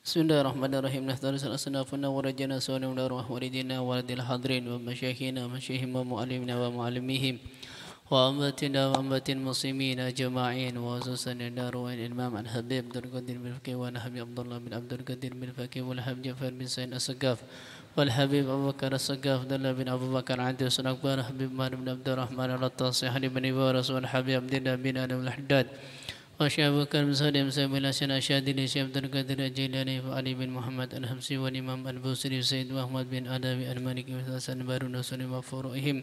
Bismillahirrahmanirrahim. Nahtaris al-asnafuna wa rajana suwana wa arwah walidina wa radil hadirin wa masyakhina wa masyakhim wa mu'alimina wa mu'alimihim wa ambatina wa ambatin muslimina jama'in wa khususan darwan imam al-habib Abdul Qadir bin Fakih wa Habib Abdullah bin Abdul Qadir bin Fakih wal Habib Jafar bin Said as-Sagaf wal Habib Abu Bakar as-Sagaf Abdullah bin Abu Bakar Adi Sunakbar Habib Mahdi bin Abdurrahman al-Attasi Hadi bin Ibaras wal Habib Abdullah bin Adam al-Haddad وشعب بكر بن سالم سيد الحسن الشاذلي شيخ عبد القادر الجيلاني وعلي بن محمد الحمصي والإمام البوصيري وسيد محمد بن آدم المالكي وحسن بارون وسلم وفروعهم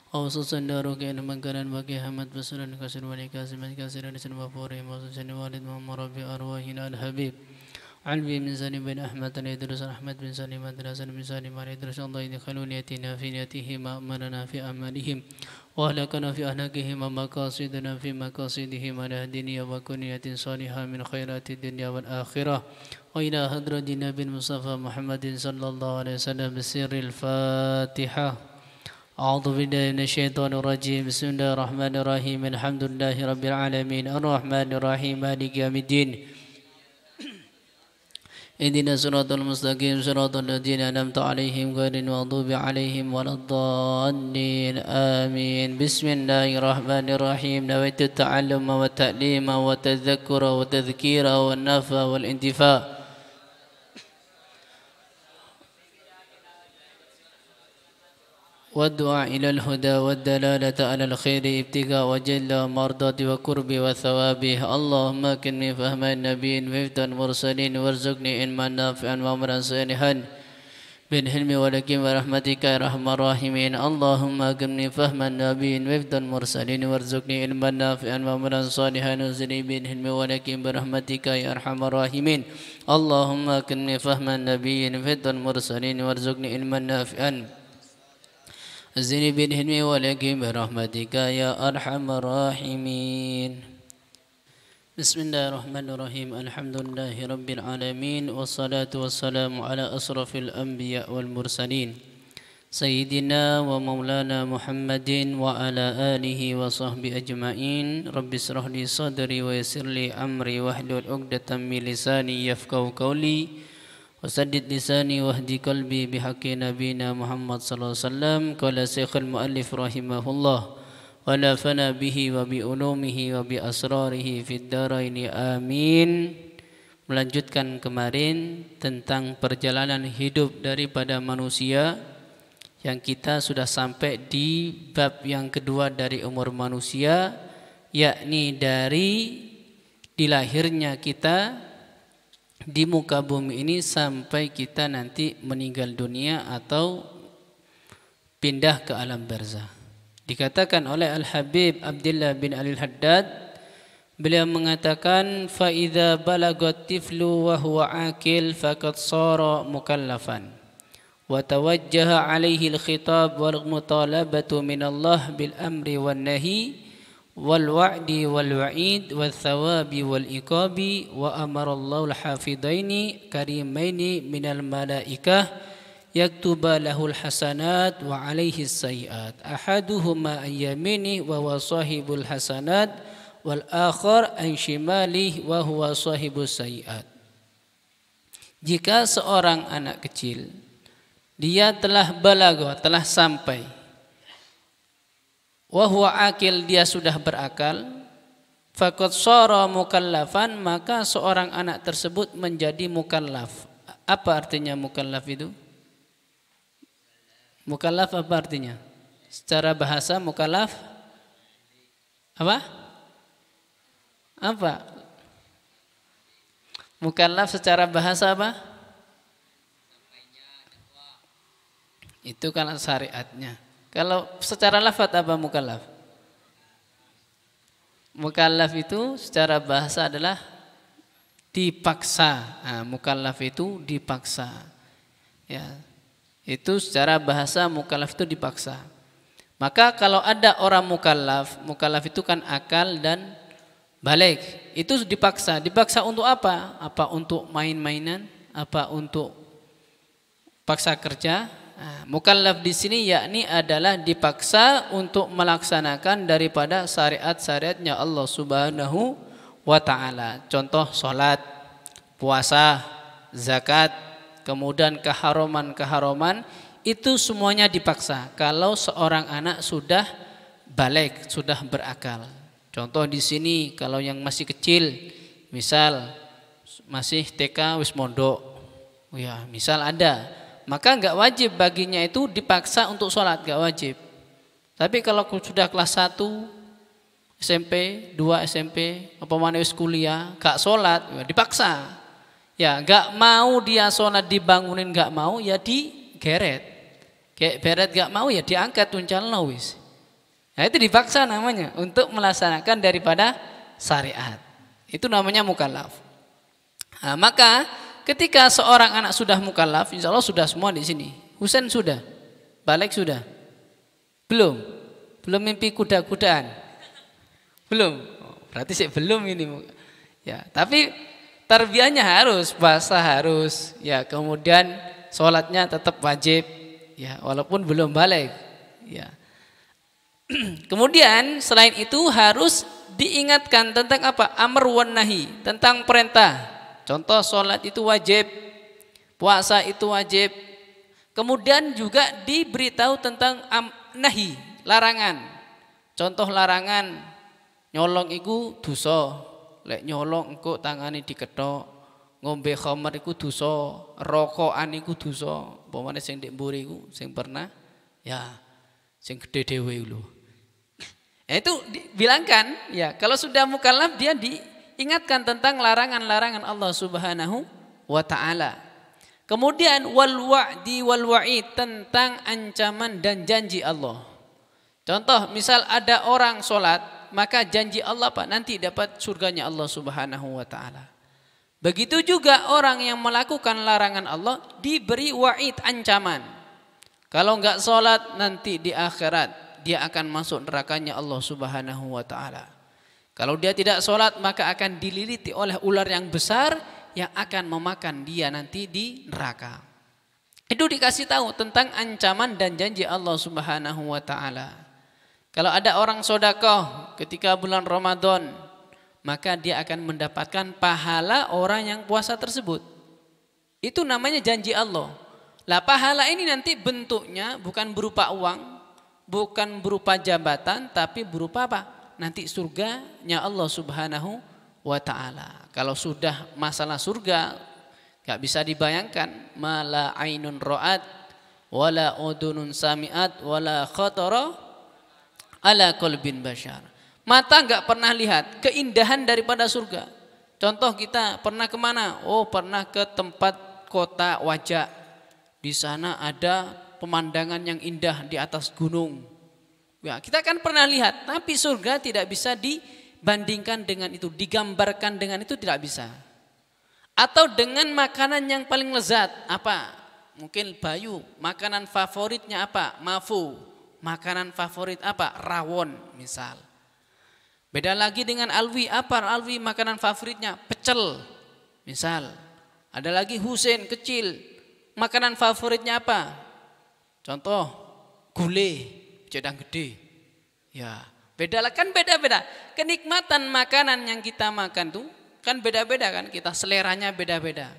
وخصوصا داروك إن من كان باقي حمد بصرا كسر ولي كاسم كاسر لسن وفورهم وخصوصا والد محمد ربي أرواحنا الحبيب علي بن سالم بن أحمد الإدرس أحمد بن سالم الحسن بن سالم الإدرس الله يدخلون يأتينا في نيتهم وأمرنا في أعمالهم وأهلكنا في أهلاكهم ومقاصدنا في مقاصدهم على الدنيا وكنية صالحة من خيرات الدنيا والآخرة وإلى حضرة النبي المصطفى محمد صلى الله عليه وسلم بسر الفاتحة. أعوذ بالله من الشيطان الرجيم. بسم الله الرحمن الرحيم. الحمد لله رب العالمين الرحمن الرحيم مالك يوم الدين. اهدنا الصراط المستقيم صراط الذين أنعمت عليهم غير المغضوب عليهم ولا الضالين آمين. بسم الله الرحمن الرحيم. نويت التعلم والتعليم والتذكر والتذكير والنفع والانتفاع والدعاء إلى الهدى والدلالة على الخير ابتغاء وجل مرضات وقرب وثوابه. اللهم كني فهم النبيين وفد المرسلين وارزقني علما نافعا وعملا صالحا بالحلم ولكن ورحمتك يا أرحم الراحمين. اللهم كني فهم النبيين وفد المرسلين وارزقني علما نافعا وعملا صالحا وزدني بالحلم ولكن برحمتك يا أرحم الراحمين. اللهم كني فهم النبيين وفد المرسلين وارزقني علما نافعا زني بالحلم ولكن برحمتك يا أرحم الراحمين. بسم الله الرحمن الرحيم. الحمد لله رب العالمين والصلاة والسلام على أشرف الأنبياء والمرسلين سيدنا ومولانا محمد وعلى آله وصحبه أجمعين. رب اشرح لي صدري ويسر لي أمري واحلل عقدة من لساني يفقهوا قولي وسدد لساني واهدي قلبي بحق نبينا محمد صلى الله عليه وسلم. قال شيخ المؤلف رحمه الله ونفعنا به وبعلومه وبأسراره في الدارين آمين. Melanjutkan kemarin tentang perjalanan hidup daripada manusia yang kita sudah sampai di bab yang kedua dari umur manusia, yakni dari dilahirnya kita di muka bumi ini sampai kita nanti meninggal dunia atau pindah ke alam barzah. Dikatakan oleh Al-Habib Abdullah bin Al-Haddad, beliau mengatakan fa idza balagat tiflu wa huwa akil faqad sara mukallafan wa tawajjaha alaihi al-khitab wal mutalabatu min Allah bil amri wan nahi wal wa'di wal wa'id wal thawabi wal iqabi wa amara Allahu al-hafidaini karimaini minal malaikah yaktuba lahul hasanat wa alaihi sayyiat ahaduhuma an yamini wa huwa sahibul hasanat wal akhar an shimalihi wa huwa sahibus sayyiat. Jika seorang anak kecil dia telah balagha, telah sampai, wa huwa akil, dia sudah berakal, faqad shara mukallafan, maka seorang anak tersebut menjadi mukallaf. Apa artinya mukallaf itu? Mukallaf apa artinya? Secara bahasa mukallaf apa? Apa? Mukallaf secara bahasa apa? Itu kalau syariatnya. Kalau secara lafaz apa mukallaf? Mukallaf itu secara bahasa adalah dipaksa. Nah, mukallaf itu dipaksa. Ya. Itu secara bahasa mukallaf itu dipaksa. Maka kalau ada orang mukallaf, mukallaf itu kan akal dan balik. Itu dipaksa. Dipaksa untuk apa? Apa untuk main-mainan? Apa untuk paksa kerja? Nah, mukallaf di sini yakni adalah dipaksa untuk melaksanakan daripada syariat-syariatnya Allah Subhanahu wa taala. Contoh salat, puasa, zakat, kemudian keharuman-keharuman, itu semuanya dipaksa kalau seorang anak sudah balik, sudah berakal. Contoh di sini kalau yang masih kecil, misal masih TK wis mondok, ya misal ada, maka enggak wajib baginya itu dipaksa untuk sholat, enggak wajib. Tapi kalau sudah kelas 1 SMP, 2 SMP, apa mana wis kuliah, enggak sholat, ya dipaksa. Ya enggak mau dia sholat dibangunin, enggak mau ya digeret. Kayak beret gak mau ya diangkat tuncalno wis. Nah itu dipaksa namanya untuk melaksanakan daripada syariat. Itu namanya mukallaf. Nah, maka ketika seorang anak sudah mukallaf, insya Allah sudah semua di sini. Husain sudah, balik sudah, belum mimpi kuda-kudaan, belum. Berarti sih belum ini. Ya, tapi tarbiyahnya harus, puasa harus, ya kemudian sholatnya tetap wajib. Ya, walaupun belum balik. Ya. Kemudian selain itu harus diingatkan tentang apa? Amr wan nahi, tentang perintah. Contoh sholat itu wajib, puasa itu wajib. Kemudian juga diberitahu tentang nahi, larangan. Contoh larangan, nyolong iku dosa. Lek nyolong engko tangane dikethok. Ngombe khamar iku dosa, rokokan iku dosa. Pomane sing ndek mburi iku sing pernah ya sing gede dhewe lho. Itu dibilangkan ya, kalau sudah mukallaf dia diingatkan tentang larangan-larangan Allah Subhanahu wa taala. Kemudian wal wa'di wal wa'id, tentang ancaman dan janji Allah. Contoh misal ada orang sholat, maka janji Allah apa? Nanti dapat surganya Allah Subhanahu wa taala. Begitu juga orang yang melakukan larangan Allah diberi wa'id, ancaman. Kalau enggak sholat nanti di akhirat dia akan masuk nerakanya Allah Subhanahu wa taala. Kalau dia tidak sholat maka akan dililiti oleh ular yang besar yang akan memakan dia nanti di neraka. Itu dikasih tahu tentang ancaman dan janji Allah Subhanahu wa taala. Kalau ada orang sedekah ketika bulan Ramadan, maka dia akan mendapatkan pahala orang yang puasa tersebut. Itu namanya janji Allah. Lah pahala ini nanti bentuknya bukan berupa uang, bukan berupa jabatan, tapi berupa apa? Nanti surganya Allah Subhanahu wa taala. Kalau sudah masalah surga enggak bisa dibayangkan, mala ainun ra'at wala udunun sami'at wala khatara ala qalbin bashar. Mata enggak pernah lihat keindahan daripada surga. Contoh kita pernah kemana? Oh pernah ke tempat kota Wajak. Di sana ada pemandangan yang indah di atas gunung. Ya, kita kan pernah lihat, tapi surga tidak bisa dibandingkan dengan itu, digambarkan dengan itu tidak bisa. Atau dengan makanan yang paling lezat, apa? Mungkin Bayu, makanan favoritnya apa? Mafu. Makanan favorit apa? Rawon misal. Beda lagi dengan Alwi, apa Alwi makanan favoritnya? Pecel misal. Ada lagi Husain kecil, makanan favoritnya apa? Contoh gulai, cedang gede. Ya, beda lah, kan beda-beda. Kenikmatan makanan yang kita makan tuh kan beda-beda kan, kita seleranya beda-beda.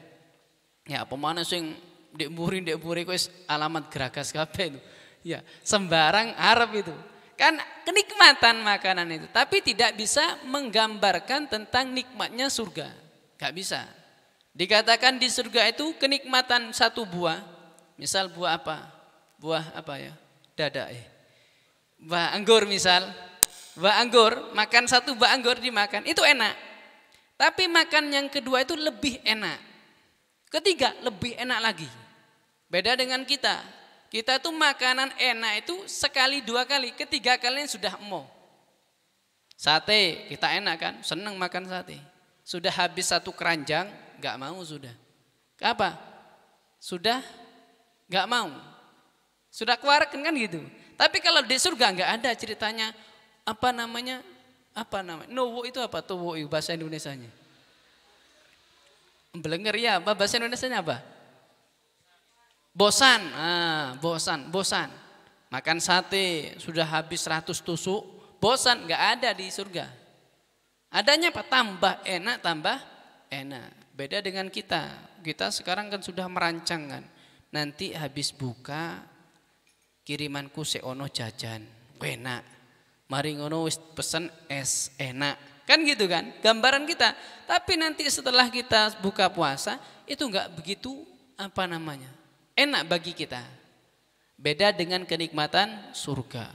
Ya, pemana sing ndek mburi wis alamat geragas kabeh itu. Ya, sembarang Arab itu. Kan kenikmatan makanan itu, tapi tidak bisa menggambarkan tentang nikmatnya surga. Gak bisa. Dikatakan di surga itu kenikmatan satu buah. Misal buah apa? Buah apa ya? Dada buah anggur misal. Buah anggur, makan satu buah anggur dimakan, itu enak. Tapi makan yang kedua itu lebih enak. Ketiga lebih enak lagi. Beda dengan kita. Kita tuh makanan enak itu sekali dua kali, ketiga kali sudah emoh. Sate kita enak kan, seneng makan sate. Sudah habis satu keranjang, nggak mau sudah. Apa? Sudah nggak mau. Sudah keluarkan kan gitu. Tapi kalau di surga nggak ada ceritanya apa namanya? Nowo itu apa? Towo itu bahasa Indonesianya. Belenger ya, apa bahasa Indonesianya apa? Bosan, bosan. Makan sate sudah habis 100 tusuk, bosan, nggak ada di surga. Adanya apa? Tambah enak. Beda dengan kita. Kita sekarang kan sudah merancang kan. Nanti habis buka kirimanku seono jajan, enak. Mari ngono wis pesen es enak. Kan gitu kan gambaran kita. Tapi nanti setelah kita buka puasa itu enggak begitu enak bagi kita. Beda dengan kenikmatan surga.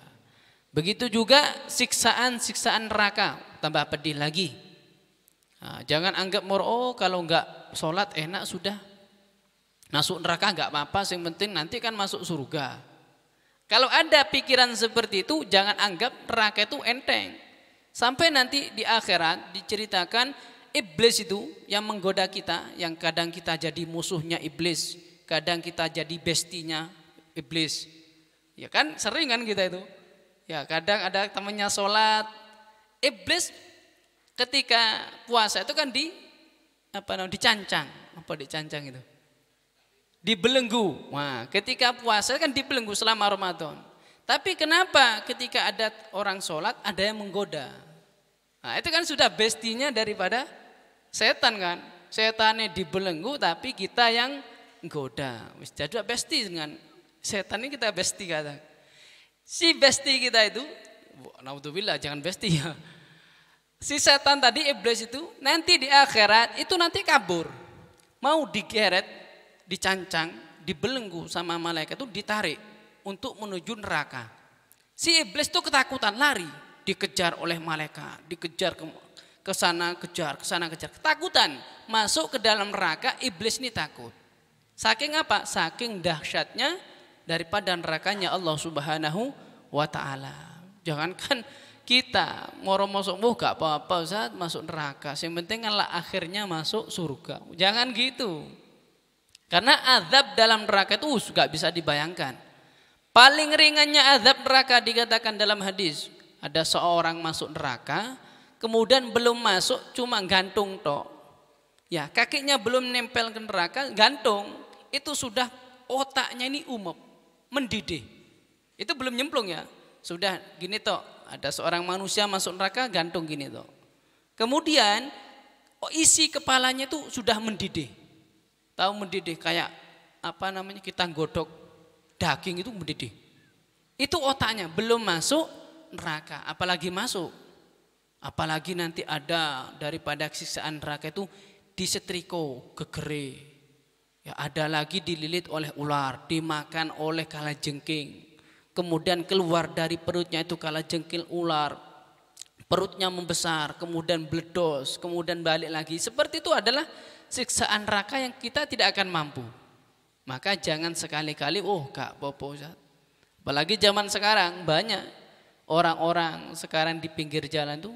Begitu juga siksaan-siksaan neraka, tambah pedih lagi. Nah, jangan anggap kalau enggak sholat enak sudah. Masuk neraka enggak apa-apa, yang penting nanti kan masuk surga. Kalau ada pikiran seperti itu, jangan anggap neraka itu enteng. Sampai nanti di akhirat diceritakan iblis itu yang menggoda kita, yang kadang kita jadi musuhnya iblis, kadang kita jadi bestinya iblis. Ya kan sering kan kita itu. Ya kadang ada temannya sholat, iblis ketika puasa itu kan dicancang, dicancang itu? Dibelenggu. Nah, ketika puasa kan dibelenggu selama Ramadan. Tapi kenapa ketika ada orang sholat ada yang menggoda? Nah, itu kan sudah bestinya daripada setan kan. Setannya dibelenggu tapi kita yang menggoda. Jadi besti dengan setan ini kita besti kata. Si besti kita itu, naudzubillah jangan besti ya. Si setan tadi iblis itu nanti di akhirat itu nanti kabur. Mau digeret, dicancang, dibelenggu sama malaikat itu ditarik untuk menuju neraka. Si iblis itu ketakutan lari, dikejar oleh malaikat, dikejar ke sana kejar, ketakutan. Masuk ke dalam neraka, iblis ini takut. Saking apa? Saking dahsyatnya daripada nerakanya Allah Subhanahu wa taala. Jangankan kita moro masuk gak apa-apa Ustaz masuk neraka, yang penting kan akhirnya masuk surga. Jangan gitu. Karena azab dalam neraka itu gak bisa dibayangkan. Paling ringannya azab neraka dikatakan dalam hadis, ada seorang masuk neraka, kemudian belum masuk cuma gantung tok. Ya, kakinya belum nempel ke neraka, gantung. Itu sudah otaknya ini mendidih. Itu belum nyemplung ya. Sudah gini tok, ada seorang manusia masuk neraka gantung gini tok. Kemudian isi kepalanya itu sudah mendidih. Tahu mendidih kayak kita godok daging itu mendidih. Itu otaknya belum masuk neraka, apalagi masuk. Apalagi nanti ada daripada siksaan neraka itu disetrika, gegere. Ya ada lagi dililit oleh ular, dimakan oleh kalajengking. Kemudian keluar dari perutnya itu kalajengking ular. Perutnya membesar, kemudian meledos, kemudian balik lagi. Seperti itu adalah siksaan neraka yang kita tidak akan mampu. Maka jangan sekali-kali gak apa-apa Ustaz. Apalagi zaman sekarang banyak orang-orang sekarang di pinggir jalan tuh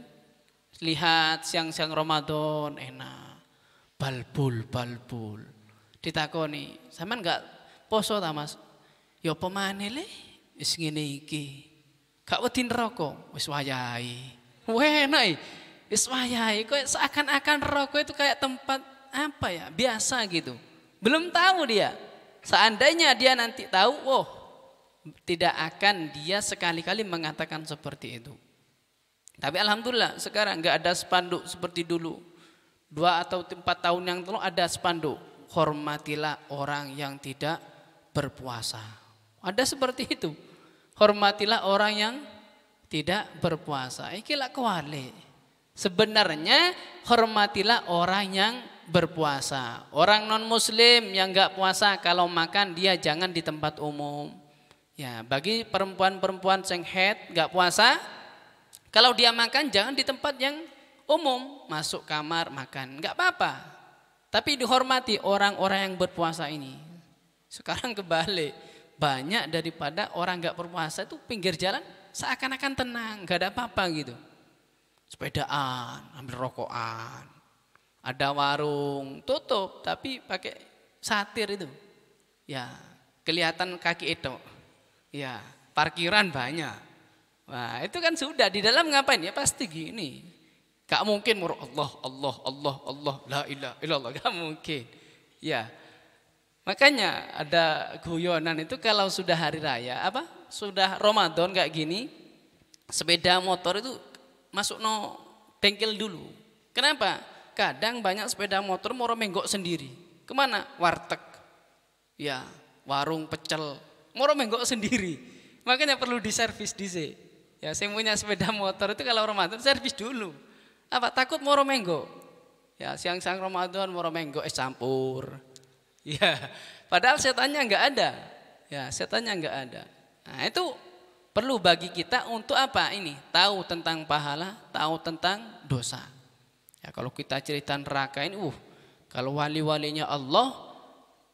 lihat siang-siang Ramadan enak. Balbul. Ditakoni, sampean enggak poso ta Mas? Ya apa maneh le? Wis ngene iki. Gak wedi neraka, wis wayahe. Enak wis wayahe. Kok seakan-akan neraka itu kayak tempat biasa gitu. Belum tahu dia. Seandainya dia nanti tahu, tidak akan dia sekali-kali mengatakan seperti itu. Tapi alhamdulillah sekarang enggak ada spanduk seperti dulu. 2 atau 4 tahun yang lalu ada spanduk. Hormatilah orang yang tidak berpuasa. Ada seperti itu. Hormatilah orang yang tidak berpuasa. Iki lak kewale. Sebenarnya hormatilah orang yang berpuasa. Orang non muslim yang enggak puasa kalau makan dia jangan di tempat umum. Ya, bagi perempuan-perempuan yang haid enggak puasa, kalau dia makan jangan di tempat yang umum, masuk kamar makan, enggak apa-apa. Tapi dihormati orang-orang yang berpuasa ini. Sekarang kebalik, banyak daripada orang enggak berpuasa itu pinggir jalan seakan-akan tenang, enggak ada apa-apa gitu. Sepedaan, ambil rokokan. Ada warung tutup tapi pakai satir itu. Ya, kelihatan kaki itu. Ya, parkiran banyak. Wah, itu kan sudah di dalam ngapain ya pasti gini. Gak mungkin Allah la ilaha illallah, gak mungkin. Ya. Makanya ada guyonan itu kalau sudah hari raya sudah Ramadan kayak gini, sepeda motor itu masuk bengkel dulu. Kenapa? Kadang banyak sepeda motor mau menggok sendiri. Kemana? Warteg. Ya, warung pecel. Moro menggok sendiri. Makanya perlu diservis dhisik. Ya, saya punya sepeda motor itu kalau Ramadan servis dulu. Apa takut moro menggok? Ya, siang-siang Ramadan moro menggok es campur. Ya, padahal setannya enggak ada. Ya, setannya enggak ada. Nah, itu perlu bagi kita untuk apa ini? Tahu tentang pahala, tahu tentang dosa. Ya, kalau kita cerita neraka ini, kalau wali-walinya Allah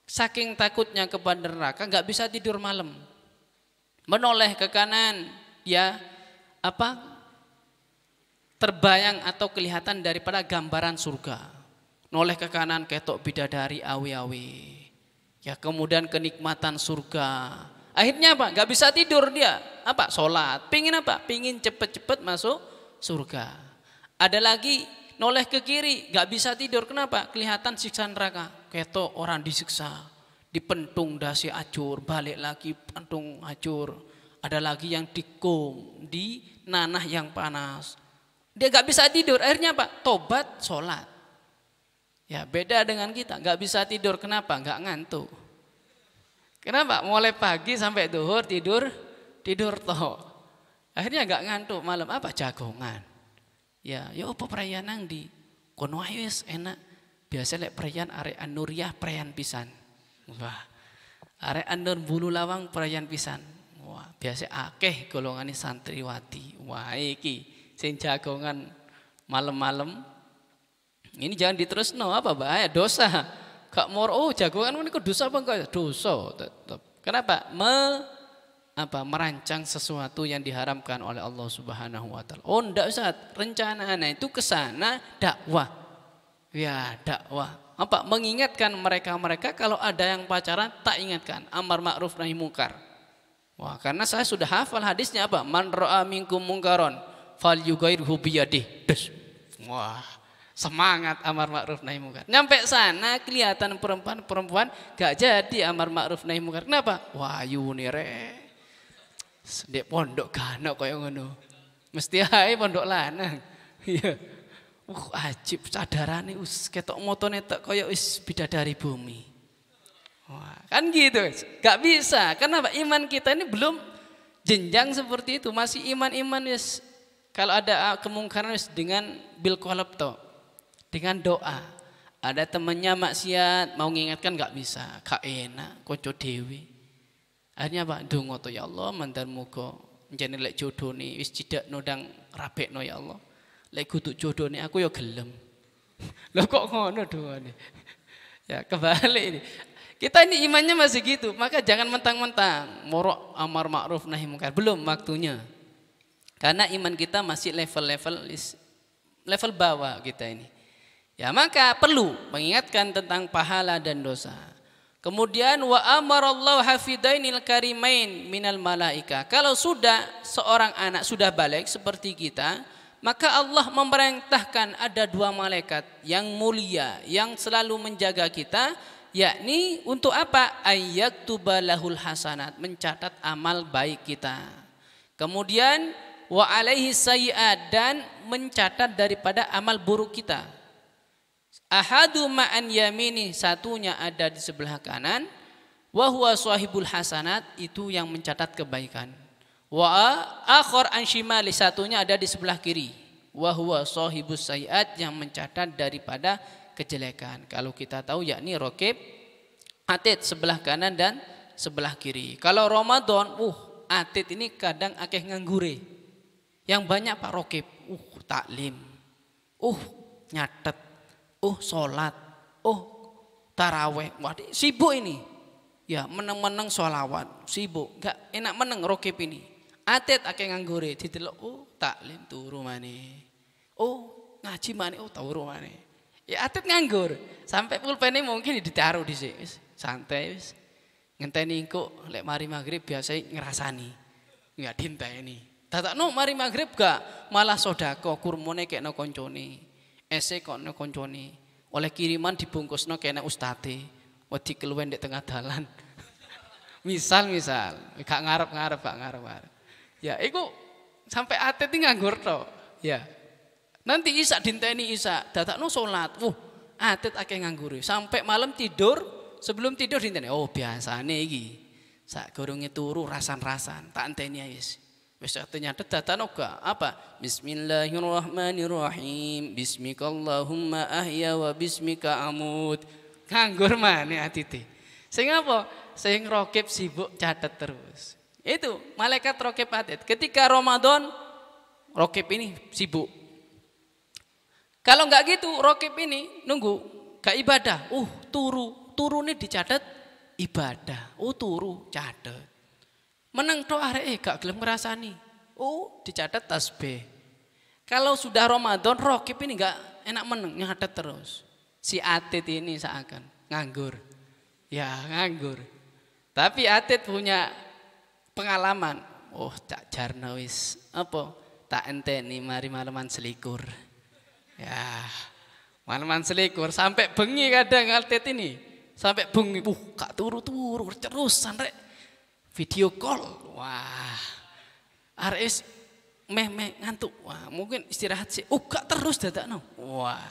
saking takutnya kepada neraka enggak bisa tidur malam. Menoleh ke kanan, ya terbayang atau kelihatan daripada gambaran surga. Noleh ke kanan ketok bidadari awi-awi. Ya, kemudian kenikmatan surga. Akhirnya apa? Gak bisa tidur dia. Apa? Sholat. Pingin apa? Pingin cepet-cepet masuk surga. Ada lagi noleh ke kiri, gak bisa tidur. Kenapa? Kelihatan siksa neraka. Ketok orang disiksa, dipentung dasi acur, balik lagi pentung acur. Ada lagi yang dikum, di nanah yang panas. Dia gak bisa tidur. Akhirnya apa? Tobat, sholat. Ya, beda dengan kita. Gak bisa tidur. Kenapa? Gak ngantuk. Kenapa? Mulai pagi sampai duhur tidur toh. Akhirnya gak ngantuk. Malam apa? Jagongan. Ya apa perayaan nang di kono ae wis enak. Biasa lek perayaan arek An-Nuriyah perayaan pisan. Wah. Arek An-Nur Bulu Lawang perayaan pisan. Wah, biasa akeh golongane santriwati. Wah, iki sing jagongan malam-malam. Ini jangan diterusno apa bahaya dosa. Kak moro jagongan niku dosa apa enggak? Dosa tetap. Kenapa? Merancang sesuatu yang diharamkan oleh Allah Subhanahu wa taala. Oh, ndak Ustaz, rencananya itu ke sana dakwah. Ya, dakwah. Mengingatkan mereka-mereka kalau ada yang pacaran tak ingatkan, amar ma'ruf nahi mungkar. Wah, karena saya sudah hafal hadisnya apa? Man ra'a minkum mungkaron falyughayyirhu biyadihi. Wah, semangat amar ma'ruf nahi mungkar. Nyampe sana kelihatan perempuan gak jadi amar ma'ruf nahi mungkar. Kenapa? Wayune rek. Dek pondok ganok kaya ngono. Mesti ae pondok lanang. Iya. Ajib sadarane ketok motone tek kaya wis bidadari bumi. Wah, kan gitu. Gak bisa. Kenapa? Iman kita ini belum jenjang seperti itu. Masih iman-iman wis kalau ada kemungkaran wis dengan bil qalb to. Dengan doa. Ada temannya maksiat mau ngingatkan gak bisa. Gak enak kanca dhewe. Akhirnya apa? Donga to ya Allah mandar muga njene lek jodone wis cidak nodang rabekno ya Allah. Lek kudu jodone aku ya gelem. Lah kok ngono doane. Ya kebalik ini. Kita ini imannya masih gitu, maka jangan mentang-mentang moro amar ma'ruf nahi mungkar. Belum waktunya. Karena iman kita masih level bawah kita ini. Ya, maka perlu mengingatkan tentang pahala dan dosa. Kemudian wa amarallahu hafidainil karimain minal malaika. Kalau sudah seorang anak sudah balik seperti kita, maka Allah memerintahkan ada 2 malaikat yang mulia yang selalu menjaga kita, yakni untuk apa? Ayyaktuba lahul hasanat, mencatat amal baik kita. Kemudian wa alaihi sayyi'at, dan mencatat daripada amal buruk kita. Ahadu ma'an yamini, satunya ada di sebelah kanan, wa huwa sahibul hasanat, itu yang mencatat kebaikan. Wa akhar an shimali, satunya ada di sebelah kiri, wa huwa sahibus sayyi'at, yang mencatat daripada kejelekan. Kalau kita tahu yakni raqib atid, sebelah kanan dan sebelah kiri. Kalau Ramadan, atid ini kadang akeh nganggure. Yang banyak Pak raqib, taklim, nyatet, sholat, taraweh. Waduh, sibuk ini. Ya, meneng-meneng sholawat, sibuk. Gak enak meneng raqib ini. Atid akeh nganggure, didelok taklim turu maneh. Ngaji maneh turu maneh. Ya atid nganggur, sampai pulpene mungkin ditaruh di sini, santai wis. Ngenteni engko lek mari maghrib biasa ngrasani. Enggak dinteni. Datakno mari maghrib gak malah sedekah kurmane kekno koncone. Ese kokno koncone. Oleh kiriman dibungkusno kene ustate. Wedi keluwen ndek tengah dalan. misal gak ngarep-ngarep. Ya iku sampai atid nganggur to. Ya. Nanti isak dinteni isak, datakno salat. Atid akeh nganggur. Sampai malam tidur, sebelum tidur dinteni, oh biasane iki. Sak goronge turu rasan-rasan, tak enteni wis. Wis nyatet datan oga apa? Bismillahirrahmanirrahim. Bismikallahumma ahya wa bismika amut. Nganggur maneh atite. Sing apa? Sing rokib sibuk catet terus. Itu malaikat rokib atid. Ketika Ramadan rokib ini sibuk. Kalau enggak gitu rokib ini nunggu gak ibadah. Turu nih dicatat ibadah. Turu catet. Meneng tok arek gak gelem ngrasani. Dicatat tasbih. Kalau sudah Ramadan rokib ini gak enak meneng nyatet terus. Si atid ini seakan nganggur. Ya nganggur. Tapi atid punya pengalaman. Cak jarno wis apa? Tak enteni mari maleman selikur. Ya. Maleman selikur sampai bengi kadang atid ini. Sampai bengi gak turu-turu terusan rek. Video call, wah, RS meh ngantuk, wah mungkin istirahat sih, gak terus dadakno, wah,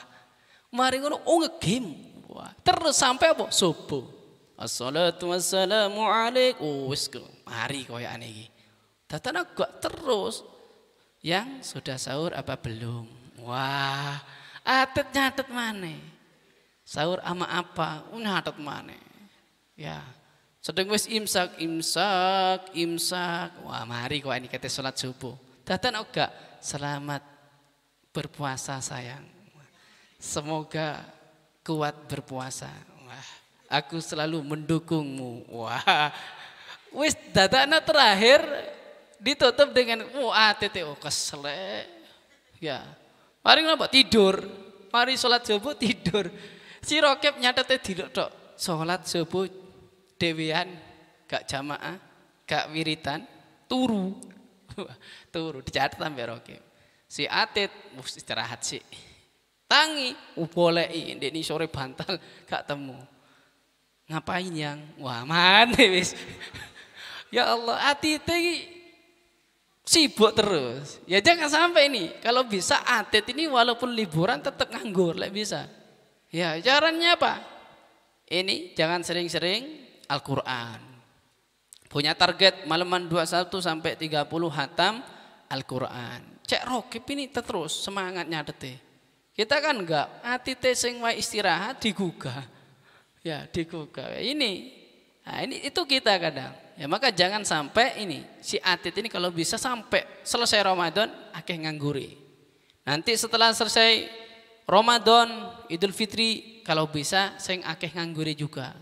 mari ngono, nge-game, wah, terus sampai apa? Subuh, assalatu wassalamu alaikum, wis mari koyane iki, dadakno gak terus, yang sudah sahur apa belum, wah, atet nyatet maneh, sahur ama apa, nyatet maneh, ya. Sedang wis imsak. Wah, mari kok ini kata salat subuh. Datan oga, selamat berpuasa sayang. Semoga kuat berpuasa. Wah, aku selalu mendukungmu. Wah. Wis datana terakhir ditutup dengan kesel. Ya. Mari ngapa tidur. Mari salat subuh tidur. Si rokib nyatetnya dilok tok. Salat subuh dewean, gak jamaah, gak wiritan, turu dicatat sampai rokib. Si atid istirahat sih, tangi, boleh ini sore bantal gak temu. Ngapain yang? Wah mana wis? Ya Allah, atid ini sibuk terus. Ya jangan sampai ini. Kalau bisa atid ini walaupun liburan tetap nganggur, lah bisa. Ya caranya apa? Ini jangan sering-sering Al-Quran. Punya target malaman 21 sampai 30 hatam Al-Quran. Cek rokib ini terus semangat nyadete. Kita kan enggak, atite sing wae istirahat digugah. Ya, digugah. Ini itu kita kadang. Ya maka jangan sampai ini si atit ini kalau bisa sampai selesai Ramadan akeh ngangguri. Nanti setelah selesai Ramadan, Idul Fitri kalau bisa sing akeh ngangguri juga.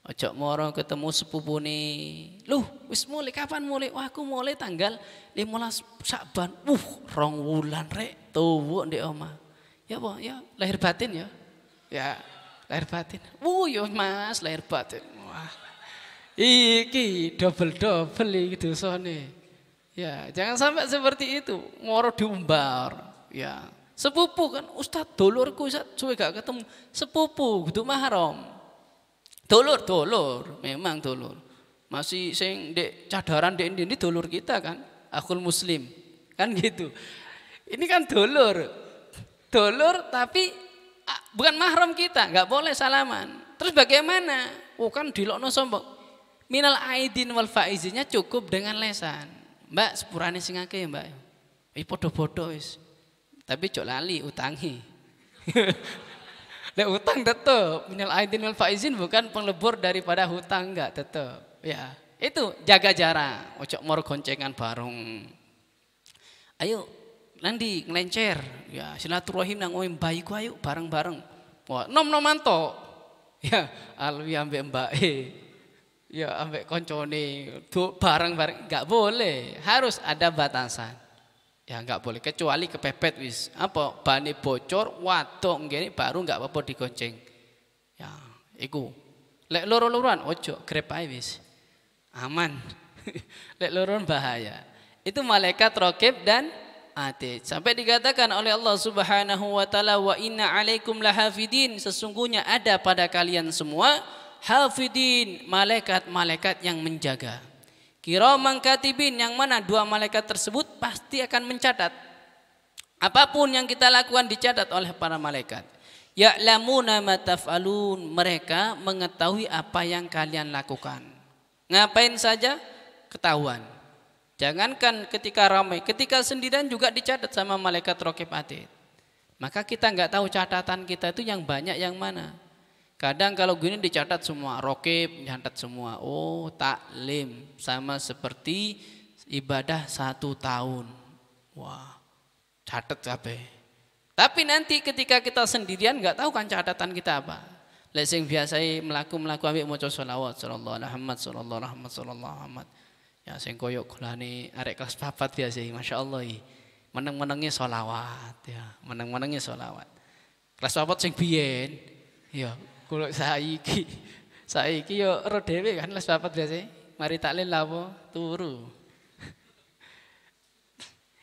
Ojo moro ketemu sepupune. Loh, wis mulai kapan mulai? Wah, aku mulai tanggal 15 Syakban. 2 wulan rek tuwuk ndek omah. Ya apa? Ya lahir batin ya. Ya, lahir batin. Yo Mas, lahir batin. Wah. Iki double iki dosane. Ya, jangan sampai seperti itu. Moro diumbar. Ya. Sepupu kan Ustaz dulurku suwe gak ketemu. Sepupu kudu mahram. Dulur, memang dulur. Masih sing dek cadaran dek ini dulur kita kan, akul muslim, kan gitu. Ini kan dulur tapi bukan mahram kita, nggak boleh salaman. Terus bagaimana? Kan dilokno sombong. Minal aidin wal faizinnya cukup dengan lesan. Mbak sepurane sing akeh mbak. Podo-podo wis. Tapi cok lali utangi. Lek utang tetap minal aidin wal faizin bukan penglebur daripada hutang enggak tetap. Ya, itu jaga jarak, ojo moro goncengan bareng. Ayo nanti ngelencer, ya silaturahim nang oem bayiku ayo bareng-bareng. Wah, nom-noman to. Ya, alwi ambek mbake. Ya ambek koncone bareng-bareng enggak boleh, harus ada batasan. Ya enggak boleh kecuali kepepet wis. Apa bane bocor wadok ngene baru enggak apa-apa digonceng. Ya, iku. Lek loro-loran ojo grep ae wis. Aman. Lek loron bahaya. Itu malaikat raqib dan atid. Sampai dikatakan oleh Allah Subhanahu wa taala wa inna alaikum lahafidin, sesungguhnya ada pada kalian semua hafidin, malaikat-malaikat yang menjaga. Kiraman katibin, yang mana dua malaikat tersebut pasti akan mencatat. Apapun yang kita lakukan dicatat oleh para malaikat. Ya'lamuna ma taf'alun, mereka mengetahui apa yang kalian lakukan. Ngapain saja ketahuan. Jangankan ketika ramai, ketika sendirian juga dicatat sama malaikat raqib atid. Maka kita nggak tahu catatan kita itu yang banyak yang mana. Kadang kalau gini dicatat semua, raqib catat semua. Oh, taklim sama seperti ibadah 1 tahun. Wah, catat kabeh. Tapi nanti ketika kita sendirian nggak tahu kan catatan kita apa. Lek sing biasa melaku ambek maca sholawat sallallahu alaihi Muhammad sallallahu alaihi Muhammad sallallahu alaihi Muhammad. Ya sing koyo golane arek kelas 4 biasa masyaallah iki. Meneng-menenge sholawat ya, meneng-menenge sholawat. Kelas 4 sing biyen ya kulo saiki. Saiki yo ro dhewe kan kelas 4 biasa. Mari taklil lapo turu.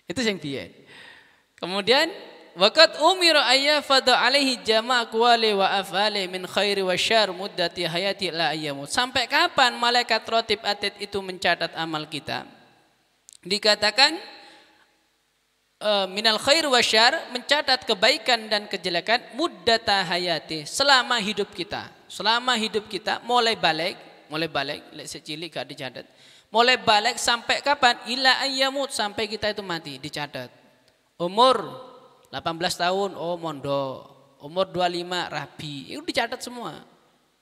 Itu sing biyen. Kemudian waqad umira ayyafada alaihi jama' aqwali wa af'ali min khairi wa syarr muddati hayati la ayyamut. Sampai kapan malaikat raqib atid itu mencatat amal kita? Dikatakan minal khair wa syarr, mencatat kebaikan dan kejelekan muddata hayati, selama hidup kita. Selama hidup kita mulai balik lek cilik gak dicatat. Mulai balik sampai kapan? Ila ayyamut, sampai kita itu mati dicatat. Umur 18 tahun, oh mondok. Umur 25 rabi, itu dicatat semua.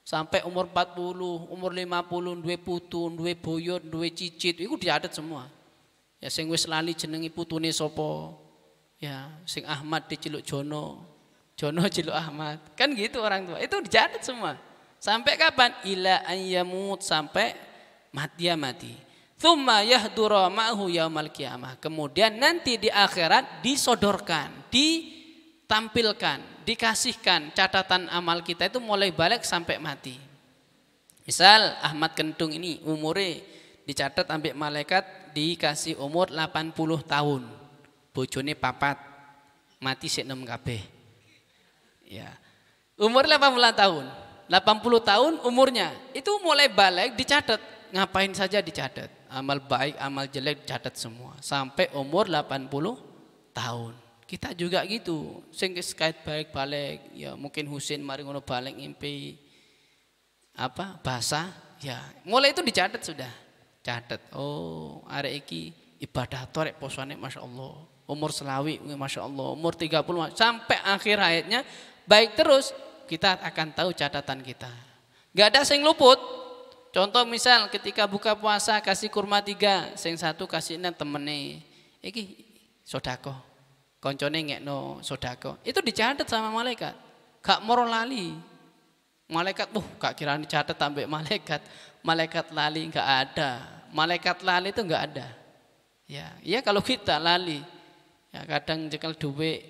Sampai umur 40, umur 50, duwe putu, duwe boyo, duwe cicit, itu dicatat semua. Ya sing wis lali jenengi putune sapa? Ya, sing Ahmad diceluk Jono. Jono celuk Ahmad. Kan gitu orang tua. Itu dicatat semua. Sampai kapan? Ila ayyamut, sampai mati. Tsumma yahdura ma'hu yaumal qiyamah. Kemudian nanti di akhirat disodorkan, ditampilkan, dikasihkan catatan amal kita itu mulai balik sampai mati. Misal Ahmad Kentung ini umure dicatat ambek malaikat dikasih umur 80 tahun. Bojone 4, mati sik 6 kabeh. Ya. Umur 80 tahun. 80 tahun umurnya. Itu mulai balik dicatat. Ngapain saja dicatat. Amal baik, amal jelek dicatat semua. Sampai umur 80 tahun. Kita juga gitu. Sing kait balik-balik, ya mungkin Husin mari ngono balik ngimpi basah, ya. Mulai itu dicatat sudah. Catat. Oh, arek iki ibadah torek posane masyaallah. Umur selawi masyaallah, umur 30 sampai akhir hayatnya baik terus, kita akan tahu catatan kita. Enggak ada sing luput. Contoh misal ketika buka puasa kasih kurma 3, sing 1 kasihnya temene. Iki sedekah. Koncone ngekno sedekah. Itu dicatat sama malaikat. Gak moro lali. Malaikat gak kira dicatat sampai malaikat. Malaikat lali enggak ada. Malaikat lali itu enggak ada. Ya kalau kita lali. Ya kadang jekel duwe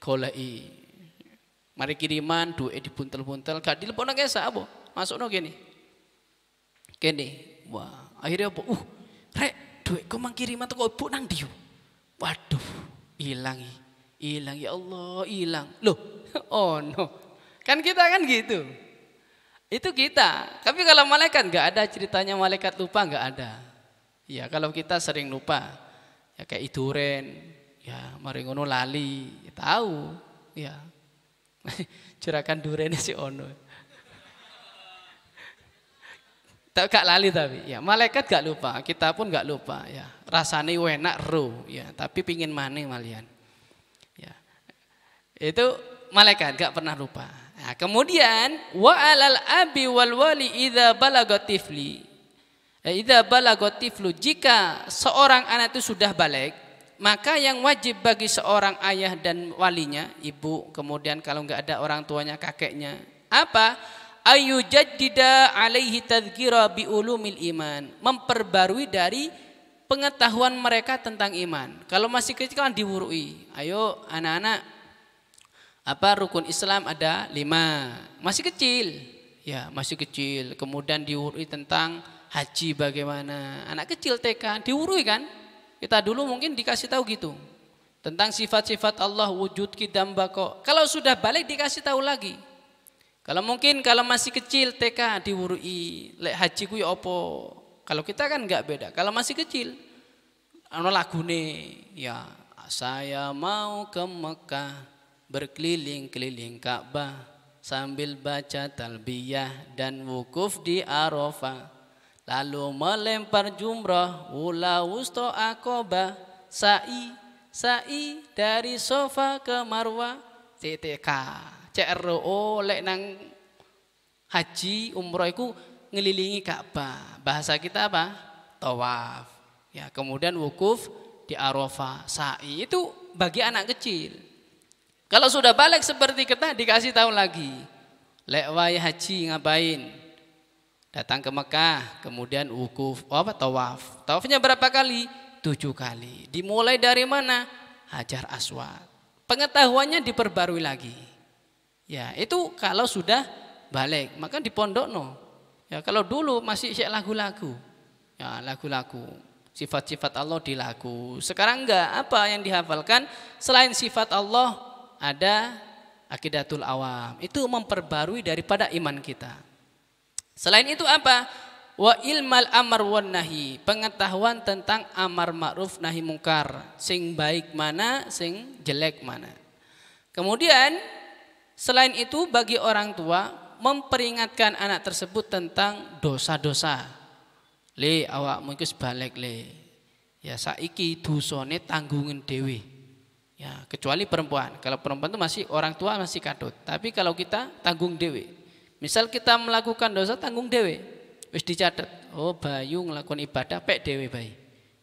goleki. Mari kiriman duwe dibuntel-buntel gak dilepokno kesa apa? Masukno kene. Wah, akhirnya apa? Rek, duitku mang kiriman teko ibu nang ndi? Waduh, hilang ya Allah, hilang. Loh, oh no. Kan kita kan gitu. Itu kita. Tapi kalau malaikat enggak ada ceritanya malaikat lupa, enggak ada. Ya, kalau kita sering lupa. Ya kayak iduren, ya mari ngono lali, ya, tahu, ya. Juragan durene si ono. Tak gak lali tapi ya malaikat gak lupa, kita pun gak lupa ya. Rasane enak ro ya, tapi pingin maneh malian. Ya. Itu malaikat gak pernah lupa. Nah, kemudian wa alal abi wal wali idza balagatifli. Idza balagatiflu, jika seorang anak itu sudah balik, maka yang wajib bagi seorang ayah dan walinya, ibu, kemudian kalau enggak ada orang tuanya, kakeknya, apa? Ayujaddida alaihi tadhkira bi ulumil iman, memperbarui dari pengetahuan mereka tentang iman. Kalau masih kecil kan diwurui. Ayo anak-anak, rukun Islam ada 5. Masih kecil. Ya, masih kecil. Kemudian diwurui tentang haji bagaimana. Anak kecil TK diwurui kan? Kita dulu mungkin dikasih tahu gitu. Tentang sifat-sifat Allah, wujud, qidam, baqo. Kalau sudah balik dikasih tahu lagi. Kalau masih kecil TK diwurui, lek haji ku ya apa? Kalau kita kan enggak beda. Kalau masih kecil ana lagune, ya saya mau ke Mekah berkeliling-keliling Ka'bah sambil baca talbiyah dan wukuf di Arafah, lalu melempar jumrah ula wusta Aqabah, sa'i dari Safa ke Marwah, TTK CRO lek nang haji umroh iku ngelilingi Ka'bah, bahasa kita apa? Tawaf. Ya, kemudian wukuf di Arafah, sa'i itu bagi anak kecil. Kalau sudah balik seperti kita dikasih tahu lagi, lek wae haji ngapain? Datang ke Mekah, kemudian wukuf, tawaf. Tawafnya berapa kali? 7 kali. Dimulai dari mana? Hajar Aswad. Pengetahuannya diperbarui lagi. Ya, itu kalau sudah balik, maka di pondok no. Ya, kalau dulu masih lagu-lagu. Ya, lagu-lagu. Sifat-sifat Allah dilagu. Sekarang enggak, apa yang dihafalkan selain sifat Allah? Ada akidatul awam, itu memperbarui daripada iman kita. Selain itu apa? Wa ilmal amar wan nahi, pengetahuan tentang amar ma'ruf nahi mungkar, sing baik mana, sing jelek mana. Kemudian selain itu bagi orang tua memperingatkan anak tersebut tentang dosa-dosa. Le awakmu iku balik le. Ya saiki dosane tanggungin dewe. Ya, kecuali perempuan. Kalau perempuan itu masih orang tua masih kadut. Tapi kalau kita tanggung dewe. Misal kita melakukan dosa tanggung dewe. Wis dicatat. Oh, Bayu ngelakukan ibadah pek dewe bayi.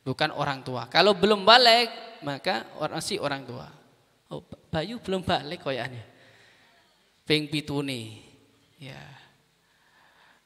Bukan orang tua. Kalau belum balik maka masih orang tua. Oh, Bayu belum balik koyaknya. Ping pitune. Ya.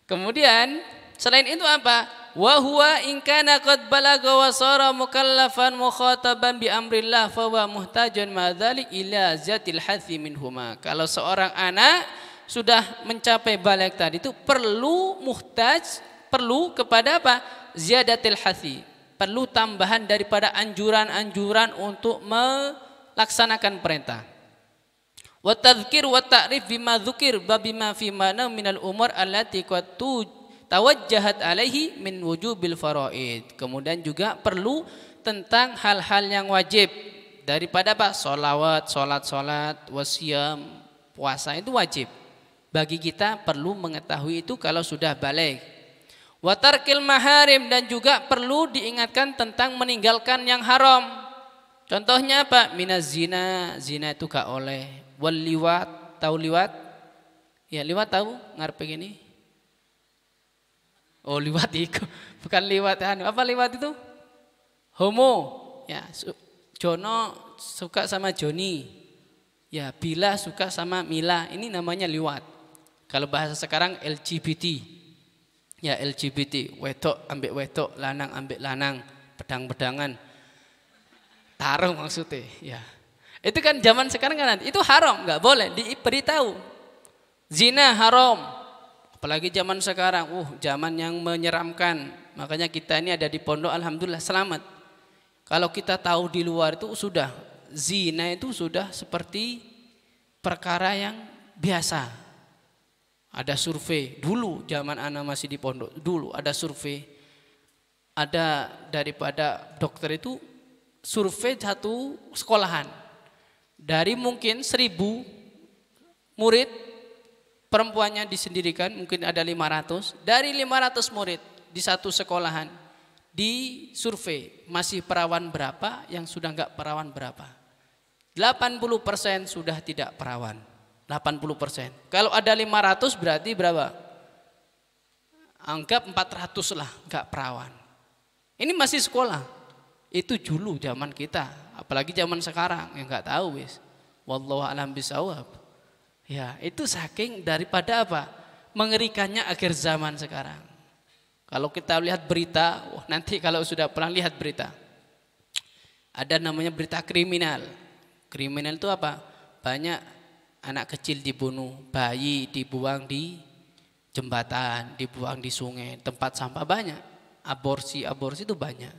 Kemudian selain itu apa? Wa huwa in kana qad balagha wa sara mukallafan mukhataban bi amrillah fa huwa muhtajun ma dzalik ila zatil hathi minhuma. Kalau seorang anak sudah mencapai baligh tadi itu perlu muhtaj, perlu kepada apa? Ziyadatil hathi. Perlu tambahan daripada anjuran-anjuran untuk melaksanakan perintah. Wa tadhkir wa ta'rif bima dzukir babima fi mana minal umur allati qad tawajjahat alaihi min wujubil faraid. Kemudian juga perlu tentang hal-hal yang wajib daripada apa? Salat, wasiyam, puasa itu wajib. Bagi kita perlu mengetahui itu kalau sudah balik. Wa tarkil maharim, dan juga perlu diingatkan tentang meninggalkan yang haram. Contohnya apa? Minaz zina, zina itu gak oleh. Wal liwat, tahu liwat? Ya, liwat tahu? Ngarep gini. Oh, liwat itu bukan liwat. Apa liwat itu? Homo. Ya, Jono suka sama Joni. Ya, Bila suka sama Mila. Ini namanya liwat. Kalau bahasa sekarang LGBT. Ya, LGBT. Wedok ambek wedok, lanang ambek lanang, pedang-pedangan. Taruh maksudnya. Ya. Itu kan zaman sekarang kan itu haram, nggak boleh diberitahu. Zina haram. Apalagi zaman sekarang, zaman yang menyeramkan. Makanya kita ini ada di pondok, alhamdulillah selamat. Kalau kita tahu di luar itu sudah, zina itu sudah seperti perkara yang biasa. Ada survei, dulu zaman anak masih di pondok, dulu ada survei. Ada daripada dokter itu, survei satu sekolahan. Dari mungkin 1000 murid, perempuannya disendirikan mungkin ada 500. Dari 500 murid di satu sekolahan di survei masih perawan berapa, yang sudah enggak perawan berapa. 80% sudah tidak perawan. 80%. Kalau ada 500 berarti berapa? Anggap 400 lah enggak perawan. Ini masih sekolah. Itu dulu zaman kita, apalagi zaman sekarang yang enggak tahu wis. Wallahu a'lam bishawab. Ya, itu saking daripada apa? Mengerikannya akhir zaman sekarang. Kalau kita lihat berita, nanti kalau sudah pernah lihat berita, ada namanya berita kriminal. Kriminal itu apa? Banyak anak kecil dibunuh, bayi dibuang di jembatan, dibuang di sungai, tempat sampah banyak. Aborsi itu banyak.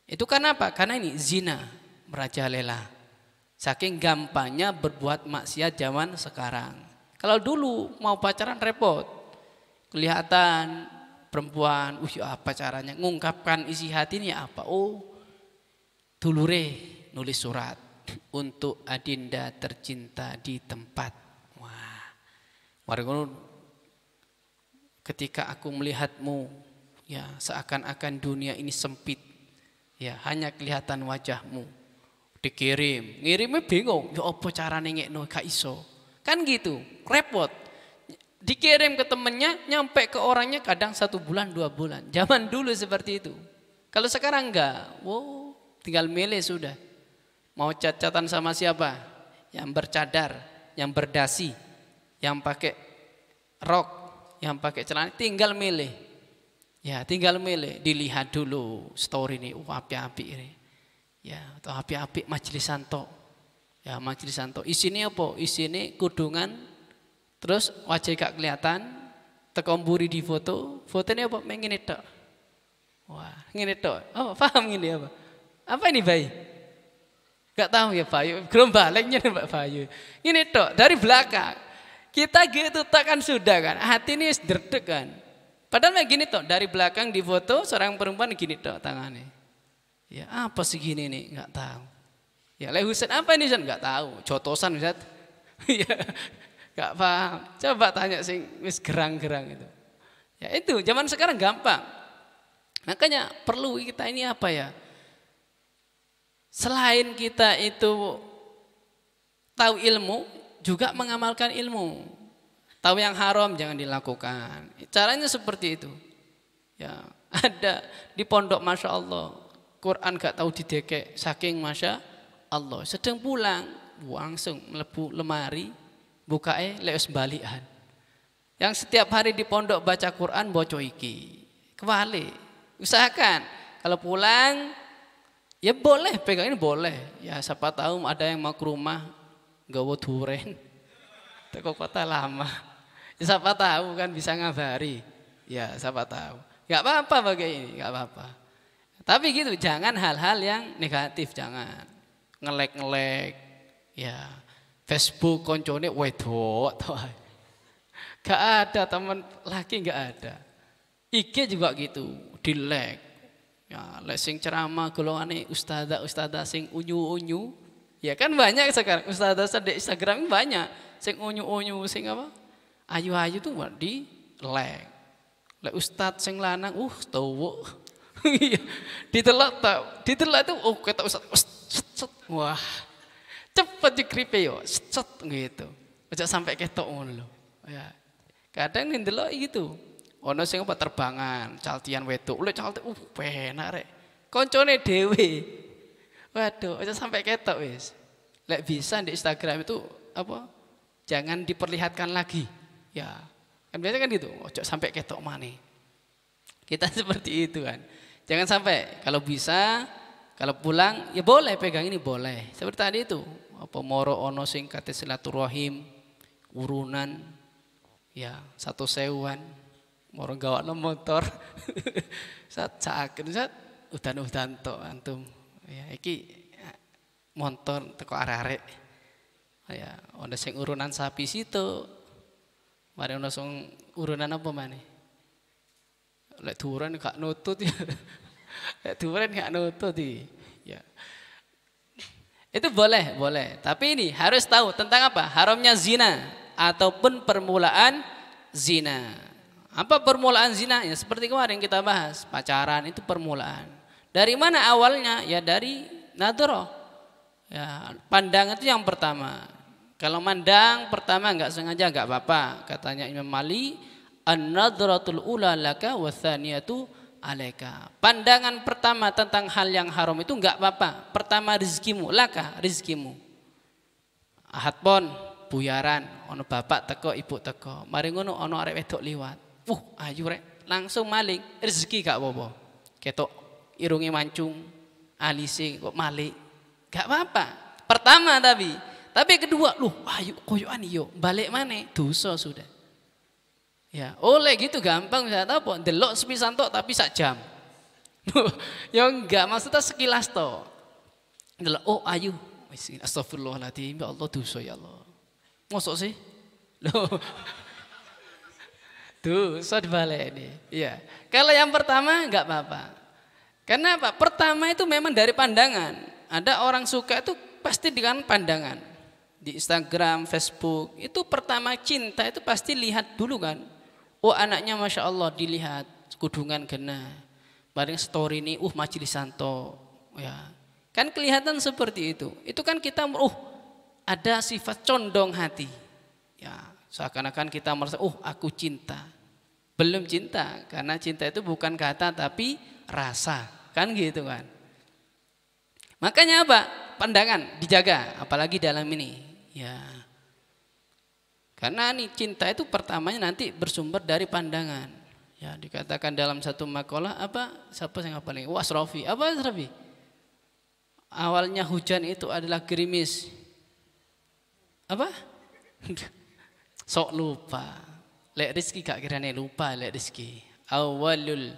Itu karena apa? Karena ini zina merajalela. Saking gampangnya berbuat maksiat zaman sekarang. Kalau dulu mau pacaran repot. Kelihatan perempuan, apa caranya ngungkapkan isi hati ini apa? Oh, dulure nulis surat. untuk adinda tercinta di tempat. Wah, mari ngono. Ketika aku melihatmu, ya seakan-akan dunia ini sempit, ya hanya kelihatan wajahmu. Dikirim, ngirimnya bingung, ya apa carane ngekno gak iso. Kan gitu, repot. Dikirim ke temennya, nyampe ke orangnya kadang 1 bulan, 2 bulan. Zaman dulu seperti itu. Kalau sekarang enggak, wow, tinggal milih sudah. Mau chat-chatan sama siapa? Yang bercadar, yang berdasi, yang pakai rok, yang pakai celana, tinggal milih. Ya, tinggal milih, dilihat dulu story ini, api-api ini. Ya, atau api-api majelisan tok. Ya, majelisan tok. Isine apa? Isine kudungan, terus wajah gak kelihatan, tekomburi di foto, fotonya apa? Ngene tok. Wah, ngene tok. Oh, paham ini apa? Apa ini Bayi? Gak tahu ya Bayu, belum baliknya Mbak Bayu. Ngene tok, dari belakang. Kita gitu tak kan sudah kan, hati ini derdek kan. Padahal kayak gini tok, dari belakang di foto seorang perempuan gini tok tangannya. Ya apa sih gini nih, nggak tahu. Ya Le Husain apa ini Husain? Nggak tahu, jotosan Ustaz. Ya nggak paham. Coba tanya sing wis gerang-gerang itu. Ya itu zaman sekarang gampang. Makanya perlu kita ini apa ya? Selain kita itu tahu ilmu, juga mengamalkan ilmu. Tahu yang haram jangan dilakukan. Caranya seperti itu. Ya, ada di pondok Masya Allah, Quran gak tahu didekek, saking Masya Allah. Sedang pulang, langsung melebu lemari, bukae leos balikan. Yang setiap hari di pondok baca Quran boco iki. Kebalik. Usahakan kalau pulang ya boleh pegang ini boleh. Ya siapa tahu ada yang mau ke rumah gawa duren. Teko kota lama. Ya, siapa tahu kan bisa ngabari. Ya siapa tahu. Gak apa-apa bagai ini, gak apa-apa. Tapi gitu, jangan hal-hal yang negatif, jangan. Ngelek-ngelek. Ya, Facebook koncone wedok. Gak ada teman laki, gak ada. IG juga gitu, di-like. Ya, sing ceramah golongane ustadzah sing unyu-unyu. Ya kan banyak sekarang ustadzah di Instagram banyak. Sing unyu-unyu, sing apa? Ayu-ayu tuh di like. Lek ustadz sing lanang, tahu. Ditelok itu, ketok ustadz, wah, cepet dikripe yo, set gitu. Aja sampai ketok ngono lho. Ya, kadang ndelok gitu. Ono sing apa terbangan, caltian wedok, lek calti, penak rek. Koncone dhewe. Waduh, aja sampai ketok wis. Lek bisa di Instagram itu apa? Jangan diperlihatkan lagi. Ya, kan biasanya kan gitu, ojo sampai ketok maneh. Kita seperti itu kan. Jangan sampai, kalau bisa, kalau pulang ya boleh pegang ini boleh. Seperti tadi itu, apa moro ono sing kate silaturahim, urunan, ya 1.000-an, moro gawakno motor. Saken udan-udan tok antum. Ya iki motor teko arek-arek. Ya, ono sing urunan sapi situ. Mari ono sing urunan apa maneh? Lek duren gak nutut ya. Lek duren gak nutut iki. Ya. Itu boleh, boleh. Tapi ini harus tahu tentang apa? Haramnya zina ataupun permulaan zina. Apa permulaan zina? Ya seperti kemarin kita bahas, pacaran itu permulaan. Dari mana awalnya? Ya dari nadroh. Ya, pandang itu yang pertama. Kalau mandang pertama enggak sengaja enggak apa-apa. Katanya Imam Malik, an-nadratul ula laka wa tsaniyatu alaika. Pandangan pertama tentang hal yang haram itu enggak apa-apa. Pertama rezekimu, laka rezekimu. Ahad pon buyaran, ono bapak teko, ibu teko. Mari ngono ono arek wedok liwat. Ayu rek, langsung maling, rezeki gak apa-apa. Ketok irunge mancung, alise kok malik. Gak apa-apa. Pertama tapi kedua, ayo koyokan yo, balik mana? Dosa sudah. Ya, oleh gitu gampang saya tahu po, delok sepisan tok tapi sak jam. Ya enggak, maksudnya sekilas tok. Delok ayo, astagfirullahaladzim, ya Allah dosa ya Allah. Mosok sih? Loh. Dosa dibalik ini. Ya. Kalau yang pertama enggak apa-apa. Karena apa? Pertama itu memang dari pandangan. Ada orang suka itu pasti dengan pandangan. Di Instagram, Facebook, itu pertama cinta itu pasti lihat dulu kan. Oh anaknya Masya Allah dilihat, kudungan kena. Bareng story ini, majelis santo. Ya. Kan kelihatan seperti itu. Itu kan kita, ada sifat condong hati. Ya, seakan-akan kita merasa, aku cinta. Belum cinta, karena cinta itu bukan kata tapi rasa. Kan gitu kan. Makanya apa? Pandangan dijaga, apalagi dalam ini. Ya. Karena nih cinta itu pertamanya nanti bersumber dari pandangan. Ya, dikatakan dalam satu makalah siapa yang paling? Asrafi. Apa Asrafi? Awalnya hujan itu adalah gerimis. Apa? Sok lupa. Lek rizki gak kiranya lupa lek rizki. Awalul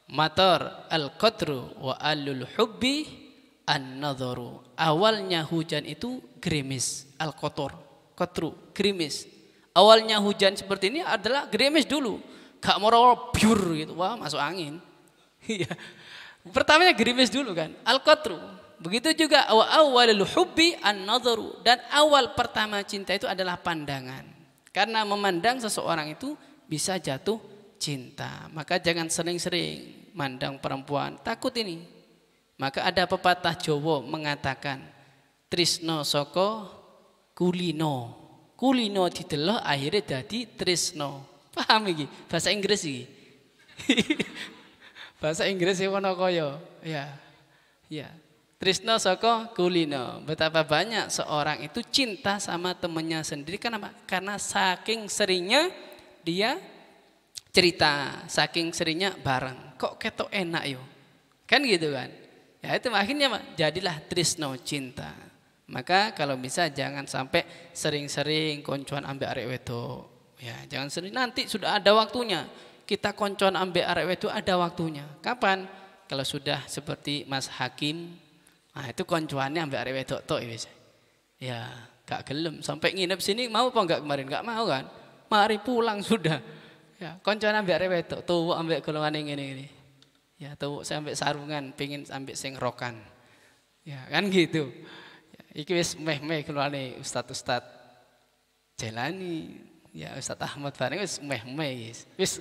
matar al-qatru wa alul hubbi an-nadharu. Awalnya hujan itu gerimis, al-qatar, qatru, gerimis. Awalnya hujan seperti ini adalah gerimis dulu. Gak mau biur gitu, wah masuk angin. Pertamanya gerimis dulu kan, al-qatru. Begitu juga awalul hubbi an-nadharu, dan awal pertama cinta itu adalah pandangan. Karena memandang seseorang itu bisa jatuh cinta. Maka jangan sering-sering mandang perempuan, takut ini. Maka ada pepatah Jawa mengatakan trisno saka kulino. Kulino didelok akhirnya jadi trisno. Paham iki? Bahasa Inggris iki. Bahasa Inggris ono kaya. Ya. Trisno saka kulino. Betapa banyak seorang itu cinta sama temannya sendiri. Kenapa? Karena saking seringnya dia cerita, saking seringnya bareng. Kok ketok enak yo. Kan gitu kan? Ya itu akhirnya jadilah trisno, cinta. Maka kalau bisa jangan sampai sering-sering koncoan ambek arek wedok. Ya, jangan sering, nanti sudah ada waktunya. Kita koncoan ambek arek wedok ada waktunya. Kapan? Kalau sudah seperti Mas Hakim. Nah itu koncoannya ambek arek wedok tok ya, gak gelem sampai nginep sini, mau apa enggak kemarin? Enggak mau kan? Mari pulang sudah. Ya, koncoan ambek arek wedok, tuh ambek golongan ngene-ngene. Ya, tuh saya ambek sarungan, pengin ambek sing rokan. Ya, kan gitu. Ya, iki wis meh-meh golongane ustad-ustad Jelani, ya Ustaz Ahmad bareng wis meh-meh wis.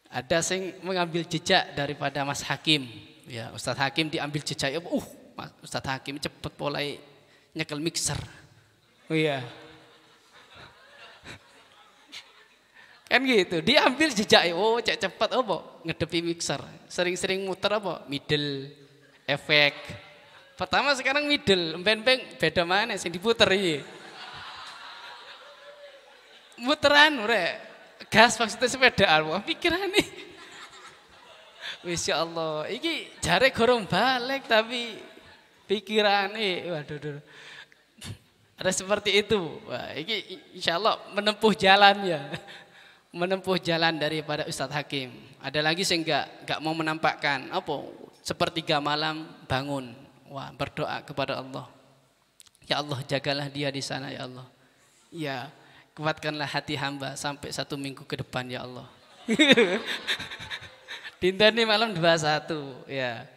Ada sing mengambil jejak daripada Mas Hakim. Ya, Ustadz Hakim diambil jejak. Ustadz Hakim cepet mulai nyekel mixer. Oh iya. Kan gitu, diambil jejak. Cek cepet ngedepi mixer. Sering-sering muter middle, efek. Pertama sekarang middle, empeng beda mana sing diputer iki. Muteran gas maksudnya sepedaan. Pikiran nih. Masya Allah, ini jare gorong balik tapi pikirane, waduh. Ada seperti itu. Wah, ini insya Allah menempuh jalan ya. Menempuh jalan daripada Ustadz Hakim. Ada lagi sih enggak mau menampakkan sepertiga malam bangun. Wah, berdoa kepada Allah. Ya Allah, jagalah dia di sana ya Allah. Ya, kuatkanlah hati hamba sampai 1 minggu ke depan ya Allah. Dinten ini malam 21 ya.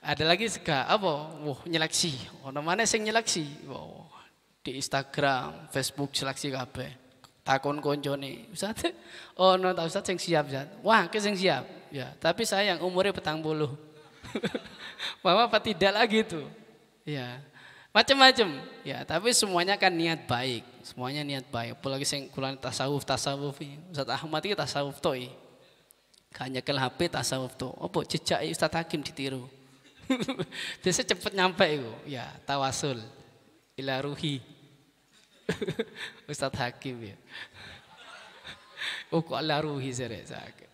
Ada lagi nyeleksi. Mana sing nyeleksi? Di Instagram, Facebook seleksi kabeh. Takon koncone, Ustaz. Ustaz sing siap, Ustaz. Wah, sing siap. Ya, tapi sayang umurnya 40. Mama apa tidak lagi itu? Ya. Macam-macam. Ya, tapi semuanya kan niat baik. Semuanya niat baik. Apalagi sing kulan tasawuf. Ustaz Ahmad iki tasawuf toy. Hanya ke HP tasawuf tuh. Jejak Ustadz Hakim ditiru. Biasa cepet nyampe itu. Ya, tawasul ila ruhi. Ustadz Hakim ya. Kok ila ruhi sakit.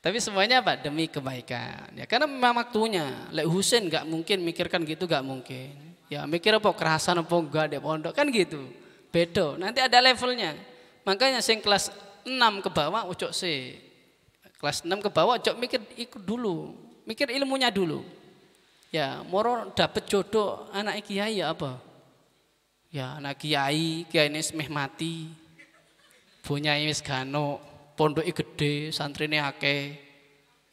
Tapi semuanya demi kebaikan. Ya, karena memang waktunya. Lek Husain enggak mungkin mikirkan gitu, enggak mungkin. Ya, mikir kerasan enggak di pondok kan gitu. Beda. Nanti ada levelnya. Makanya sing kelas 6 ke bawah kelas 6 ke bawah mikir ikut dulu, mikir ilmunya dulu. Ya, moro dapat jodoh anak kiai ya apa? Ya, anak kiai ini meh mati. Bonyai wis gano, pondoke gede, santrine akeh.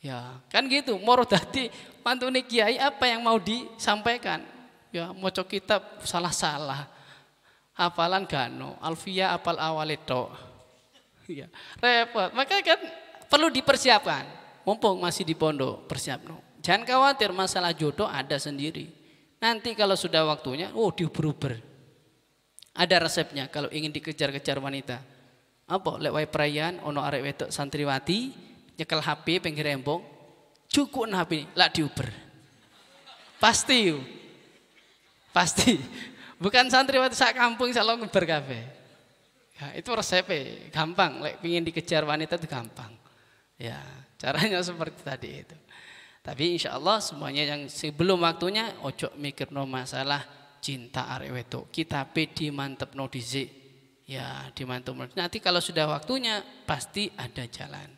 Ya, kan gitu. Moro dadi mantune kiai apa yang mau disampaikan? Ya, maca kitab salah-salah. Hafalan gano, alfiyah apal awale tok. Ya, repot. Maka kan perlu dipersiapkan. Mumpung masih di pondok, persiapno. Jangan khawatir masalah jodoh ada sendiri. Nanti kalau sudah waktunya, diuber-uber. Ada resepnya kalau ingin dikejar-kejar wanita. Apa? Lek wae perayaan ono arek wedok santriwati nyekel HP pinggir rembong, cukup HP lak diuber. Pasti. Pasti. Bukan santriwati sak kampung sak ngeber kabeh. Ya, itu resepnya gampang. Lek pingin dikejar wanita itu gampang. Ya, caranya seperti tadi itu. Tapi insya Allah semuanya yang sebelum waktunya ojo mikir no masalah cinta arek wedok. Kita di mantep no dizik. Ya, dimantep. Nanti kalau sudah waktunya pasti ada jalan.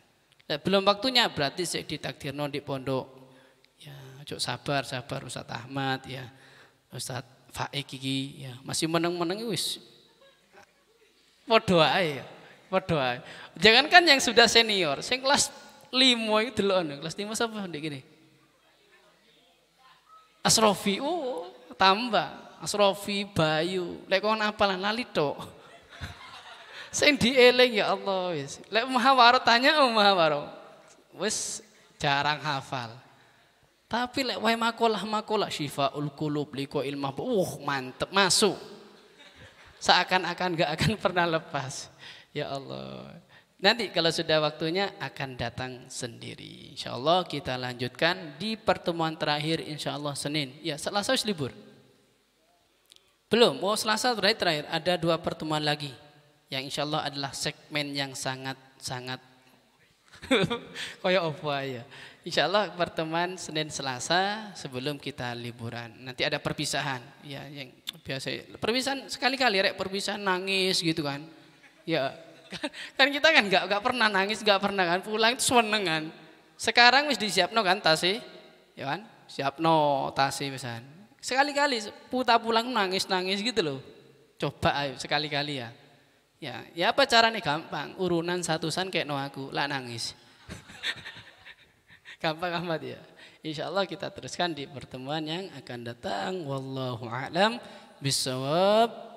Lek belum waktunya berarti saya ditakdirno di pondok. Ya, ojo sabar Ustaz Ahmad ya. Ustaz Faik iki ya masih meneng-meneng wis. Padha ae ya. Padha ae. Jangankan yang sudah senior, sing kelas 5 itu delok kelas 5 sapa ndek gini. Asrofi, tambah Asrofi Bayu. Lek kon apalan lali tok. Sing dieling ya Allah wis. Lek muhawarah tanya muhawarah. Wis jarang hafal. Tapi lek wae makolah Syifaul Qulub liko ilmah. Mantep masuk. Seakan-akan gak akan pernah lepas. Ya Allah. Nanti kalau sudah waktunya akan datang sendiri. Insya Allah kita lanjutkan di pertemuan terakhir insya Allah Senin. Ya Selasa libur. Belum, Selasa terakhir ada 2 pertemuan lagi. Yang insya Allah adalah segmen yang sangat koyo opo ya. Insya Allah pertemuan Senin Selasa sebelum kita liburan. Nanti ada perpisahan. Ya yang biasa perpisahan sekali-kali perpisahan nangis gitu kan. Ya kan kita kan nggak pernah nangis, nggak pernah kan pulang itu seneng kan. Sekarang wis disiapno kan tasi, ya kan? Siapno tasi pisan. Sekali-kali pulang nangis gitu loh. Coba ayo sekali-kali ya. Ya apa caranya gampang, urunan satusan kayak no aku, lah nangis. Gampang amat ya. Insya Allah kita teruskan di pertemuan yang akan datang. Wallahu a'lam bishawab.